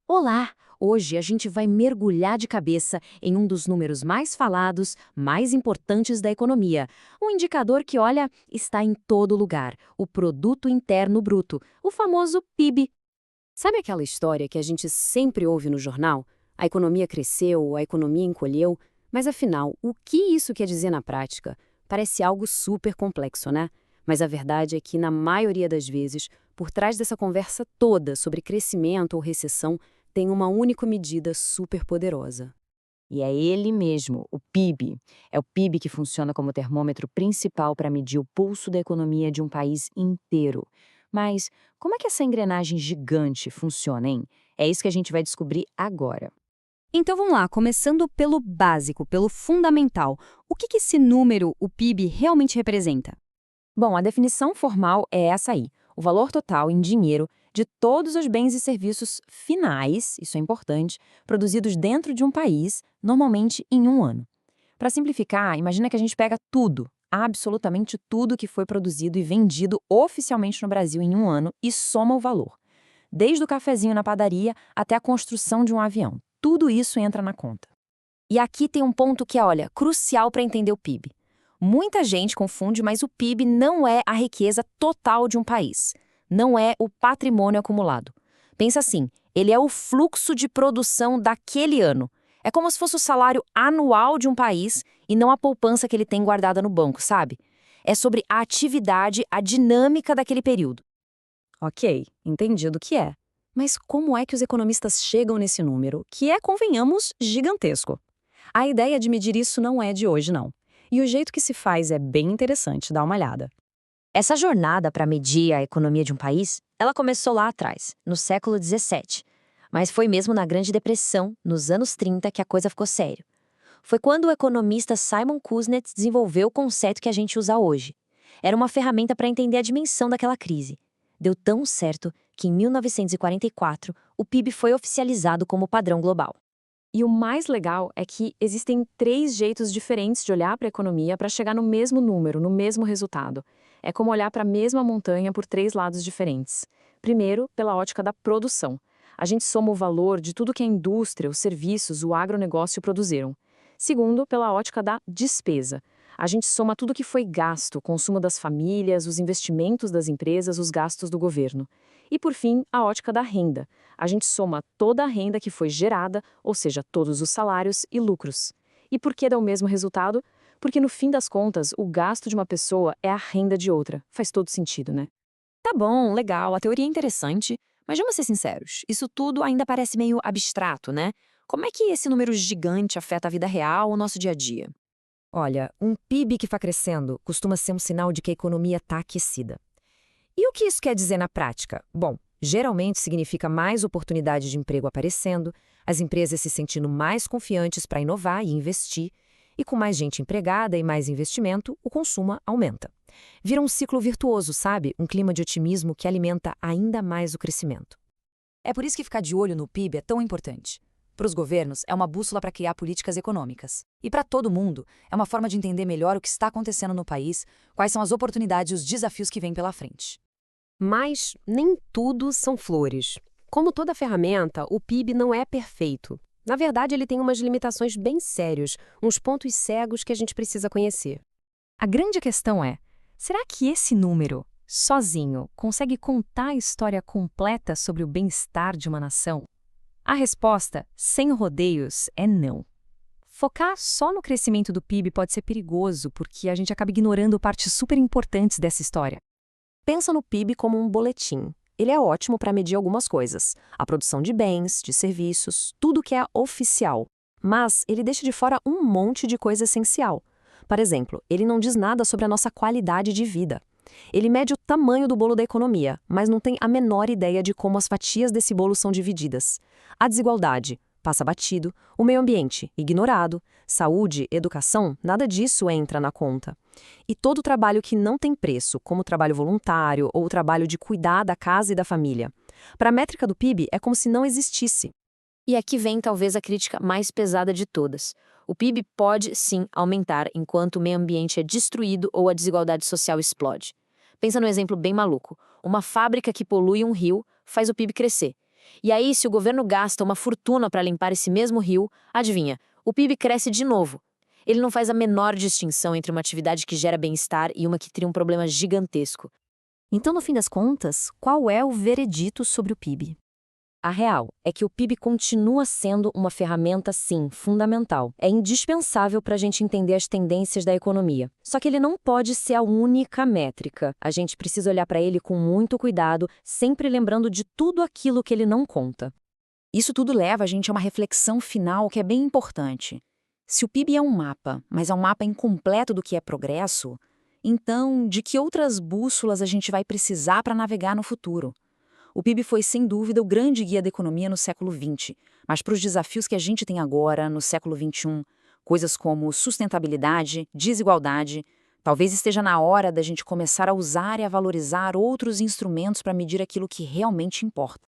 Olá! Hoje a gente vai mergulhar de cabeça em um dos números mais falados, mais importantes da economia. Um indicador que, olha, está em todo lugar: o Produto Interno Bruto, o famoso PIB. Sabe aquela história que a gente sempre ouve no jornal? A economia cresceu, a economia encolheu. Mas afinal, o que isso quer dizer na prática? Parece algo super complexo, né? Mas a verdade é que, na maioria das vezes, por trás dessa conversa toda sobre crescimento ou recessão, tem uma única medida super poderosa. E é ele mesmo, o PIB. É o PIB que funciona como termômetro principal para medir o pulso da economia de um país inteiro. Mas como é que essa engrenagem gigante funciona, hein? É isso que a gente vai descobrir agora. Então vamos lá, começando pelo básico, pelo fundamental. O que esse número, o PIB, realmente representa? Bom, a definição formal é essa aí: o valor total em dinheiro de todos os bens e serviços finais, isso é importante, produzidos dentro de um país, normalmente em um ano. Para simplificar, imagina que a gente pega tudo, absolutamente tudo que foi produzido e vendido oficialmente no Brasil em um ano e soma o valor. Desde o cafezinho na padaria até a construção de um avião. Tudo isso entra na conta. E aqui tem um ponto que é, olha, crucial para entender o PIB. Muita gente confunde, mas o PIB não é a riqueza total de um país. Não é o patrimônio acumulado. Pensa assim, ele é o fluxo de produção daquele ano. É como se fosse o salário anual de um país e não a poupança que ele tem guardada no banco, sabe? É sobre a atividade, a dinâmica daquele período. Ok, entendido o que é. Mas como é que os economistas chegam nesse número, que é, convenhamos, gigantesco? A ideia de medir isso não é de hoje, não. E o jeito que se faz é bem interessante, dá uma olhada. Essa jornada para medir a economia de um país, ela começou lá atrás, no século XVII. Mas foi mesmo na Grande Depressão, nos anos 30, que a coisa ficou séria. Foi quando o economista Simon Kuznets desenvolveu o conceito que a gente usa hoje. Era uma ferramenta para entender a dimensão daquela crise. Deu tão certo que em 1944 o PIB foi oficializado como padrão global. E o mais legal é que existem três jeitos diferentes de olhar para a economia para chegar no mesmo número, no mesmo resultado. É como olhar para a mesma montanha por três lados diferentes. Primeiro, pela ótica da produção. A gente soma o valor de tudo que a indústria, os serviços, o agronegócio produziram. Segundo, pela ótica da despesa. A gente soma tudo que foi gasto, o consumo das famílias, os investimentos das empresas, os gastos do governo. E, por fim, a ótica da renda. A gente soma toda a renda que foi gerada, ou seja, todos os salários e lucros. E por que dá o mesmo resultado? Porque, no fim das contas, o gasto de uma pessoa é a renda de outra. Faz todo sentido, né? Tá bom, legal, a teoria é interessante, mas vamos ser sinceros, isso tudo ainda parece meio abstrato, né? Como é que esse número gigante afeta a vida real, o nosso dia a dia? Olha, um PIB que está crescendo costuma ser um sinal de que a economia está aquecida. E o que isso quer dizer na prática? Bom, geralmente significa mais oportunidade de emprego aparecendo, as empresas se sentindo mais confiantes para inovar e investir, e com mais gente empregada e mais investimento, o consumo aumenta. Vira um ciclo virtuoso, sabe? Um clima de otimismo que alimenta ainda mais o crescimento. É por isso que ficar de olho no PIB é tão importante. Para os governos, é uma bússola para criar políticas econômicas. E para todo mundo, é uma forma de entender melhor o que está acontecendo no país, quais são as oportunidades e os desafios que vêm pela frente. Mas nem tudo são flores. Como toda ferramenta, o PIB não é perfeito. Na verdade, ele tem umas limitações bem sérias, uns pontos cegos que a gente precisa conhecer. A grande questão é: será que esse número, sozinho, consegue contar a história completa sobre o bem-estar de uma nação? A resposta, sem rodeios, é não. Focar só no crescimento do PIB pode ser perigoso, porque a gente acaba ignorando partes super importantes dessa história. Pensa no PIB como um boletim. Ele é ótimo para medir algumas coisas: a produção de bens, de serviços, tudo que é oficial. Mas ele deixa de fora um monte de coisa essencial. Por exemplo, ele não diz nada sobre a nossa qualidade de vida. Ele mede o tamanho do bolo da economia, mas não tem a menor ideia de como as fatias desse bolo são divididas. A desigualdade passa batido, o meio ambiente ignorado, saúde, educação, nada disso entra na conta. E todo o trabalho que não tem preço, como o trabalho voluntário ou o trabalho de cuidar da casa e da família. Para a métrica do PIB, é como se não existisse. E aqui vem talvez a crítica mais pesada de todas. O PIB pode, sim, aumentar enquanto o meio ambiente é destruído ou a desigualdade social explode. Pensa num exemplo bem maluco. Uma fábrica que polui um rio faz o PIB crescer. E aí, se o governo gasta uma fortuna para limpar esse mesmo rio, adivinha, o PIB cresce de novo. Ele não faz a menor distinção entre uma atividade que gera bem-estar e uma que cria um problema gigantesco. Então, no fim das contas, qual é o veredito sobre o PIB? A real é que o PIB continua sendo uma ferramenta, sim, fundamental. É indispensável para a gente entender as tendências da economia. Só que ele não pode ser a única métrica. A gente precisa olhar para ele com muito cuidado, sempre lembrando de tudo aquilo que ele não conta. Isso tudo leva a gente a uma reflexão final que é bem importante. Se o PIB é um mapa, mas é um mapa incompleto do que é progresso, então de que outras bússolas a gente vai precisar para navegar no futuro? O PIB foi, sem dúvida, o grande guia da economia no século XX, mas para os desafios que a gente tem agora, no século XXI, coisas como sustentabilidade, desigualdade, talvez esteja na hora da gente começar a usar e a valorizar outros instrumentos para medir aquilo que realmente importa.